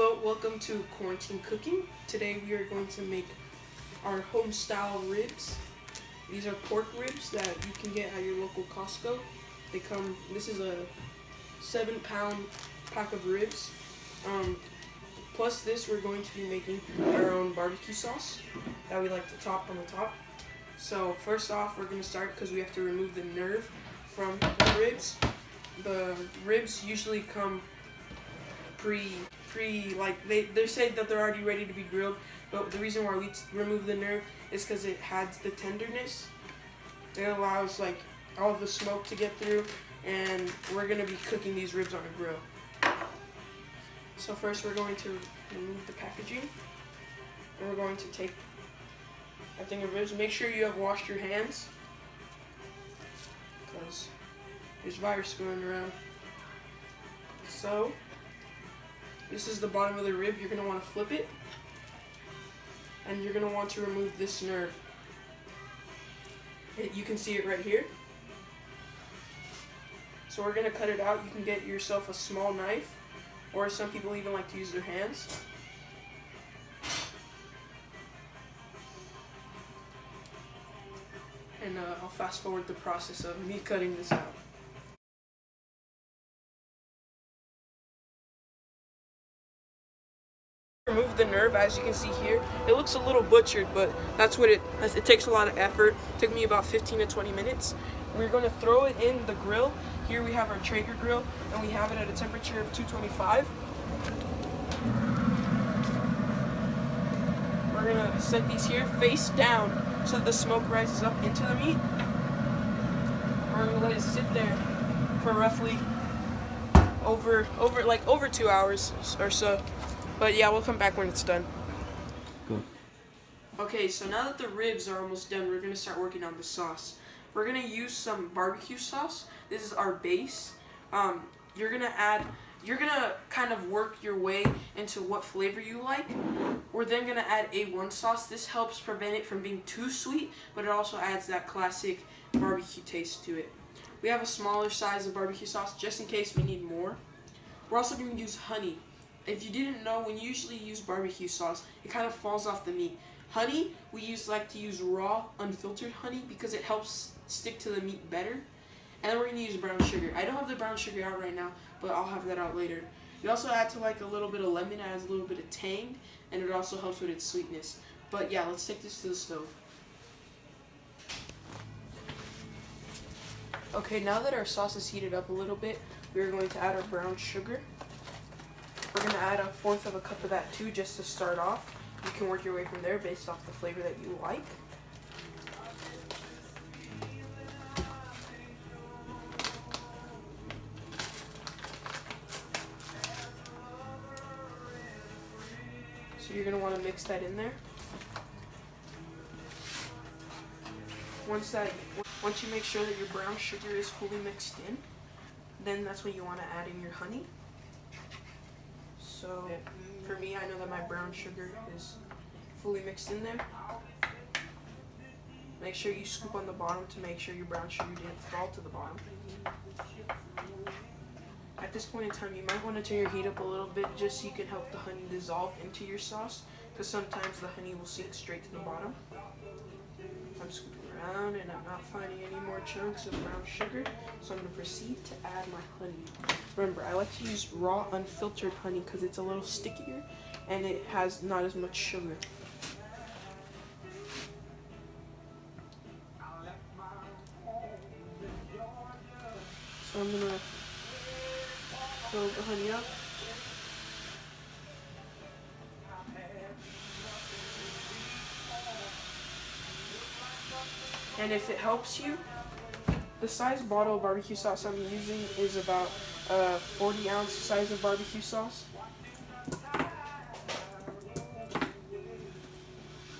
Hello, welcome to Quarantine Cooking. Today we are going to make our home style ribs. These are pork ribs that you can get at your local Costco. This is a 7-pound pack of ribs. Plus this, we're going to be making our own barbecue sauce that we like to top on the top. So first off, we're going to start because we have to remove the nerve from the ribs. The ribs usually come they say that they're already ready to be grilled, but the reason why we remove the nerve is because it adds the tenderness. It allows all of the smoke to get through, and we're going to be cooking these ribs on a grill. So first we're going to remove the packaging, and we're going to take a thing of ribs. Make sure you have washed your hands because there's virus going around. So this is the bottom of the rib. You're going to want to flip it, and you're going to want to remove this nerve. You can see it right here. So we're going to cut it out. You can get yourself a small knife, or some people even like to use their hands. And I'll fast forward the process of me cutting this out. Remove the nerve. As you can see here, it looks a little butchered, but that's what it takes a lot of effort. It took me about 15 to 20 minutes. We're going to throw it in the grill. Here we have our Traeger grill, and we have it at a temperature of 225. We're going to set these here face down so that the smoke rises up into the meat. We're going to let it sit there for roughly over 2 hours or so. But yeah, we'll come back when it's done. Cool. Okay, so now that the ribs are almost done, we're going to start working on the sauce. We're going to use some barbecue sauce. This is our base. You're going to kind of work your way into what flavor you like. We're then going to add A1 sauce. This helps prevent it from being too sweet, but it also adds that classic barbecue taste to it. We have a smaller size of barbecue sauce just in case we need more. We're also going to use honey. If you didn't know, when you usually use barbecue sauce, it kind of falls off the meat. Honey, we like to use raw, unfiltered honey because it helps stick to the meat better. And then we're going to use brown sugar. I don't have the brown sugar out right now, but I'll have that out later. We also add to a little bit of lemon, adds a little bit of tang, and it also helps with its sweetness. But yeah, let's take this to the stove. Okay, now that our sauce is heated up a little bit, we're going to add our brown sugar. We're going to add 1/4 cup of that too, just to start off. You can work your way from there based off the flavor that you like. So you're going to want to mix that in there. Once you make sure that your brown sugar is fully mixed in, then that's when you want to add in your honey. So for me, I know that my brown sugar is fully mixed in there. Make sure you scoop on the bottom to make sure your brown sugar didn't fall to the bottom. At this point in time, you might want to turn your heat up a little bit just so you can help the honey dissolve into your sauce, because sometimes the honey will sink straight to the bottom. I'm scooping around and I'm not finding any more chunks of brown sugar, so I'm going to proceed to add my honey. Remember, I like to use raw, unfiltered honey because it's a little stickier and it has not as much sugar. So I'm going to fill the honey up. And if it helps you, the size bottle of barbecue sauce I'm using is about 40-ounce size of barbecue sauce.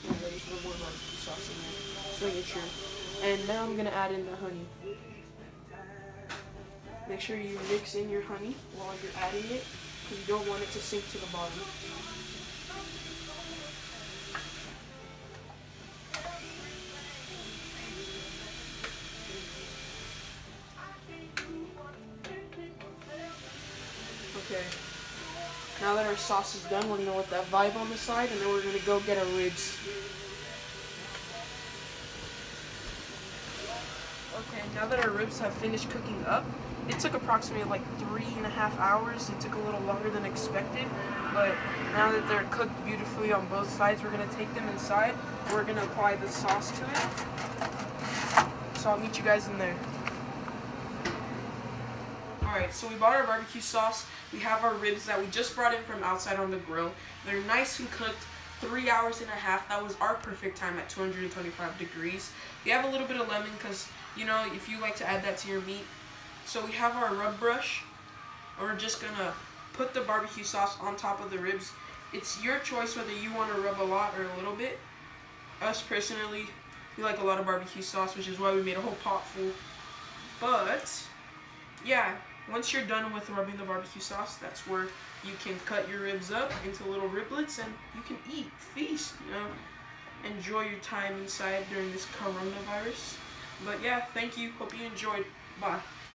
There's no more barbecue sauce in there, just making sure. And now I'm going to add in the honey. Make sure you mix in your honey while you're adding it, because you don't want it to sink to the bottom. Okay. Now that our sauce is done, we're gonna let that vibe on the side, and then we're gonna go get our ribs. Okay, now that our ribs have finished cooking up, it took approximately like 3.5 hours. It took a little longer than expected, but now that they're cooked beautifully on both sides, we're gonna take them inside. We're gonna apply the sauce to it. So I'll meet you guys in there. Alright, so we bought our barbecue sauce. We have our ribs that we just brought in from outside on the grill. They're nice and cooked, 3.5 hours. That was our perfect time at 225 degrees. We have a little bit of lemon because, you know, if you like to add that to your meat. So we have our rub brush. We're just gonna put the barbecue sauce on top of the ribs. It's your choice whether you want to rub a lot or a little bit. Us personally, we like a lot of barbecue sauce, which is why we made a whole pot full. But yeah, once you're done with rubbing the barbecue sauce, that's where you can cut your ribs up into little riblets and you can eat, feast, you know, enjoy your time inside during this coronavirus. But yeah, thank you. Hope you enjoyed. Bye.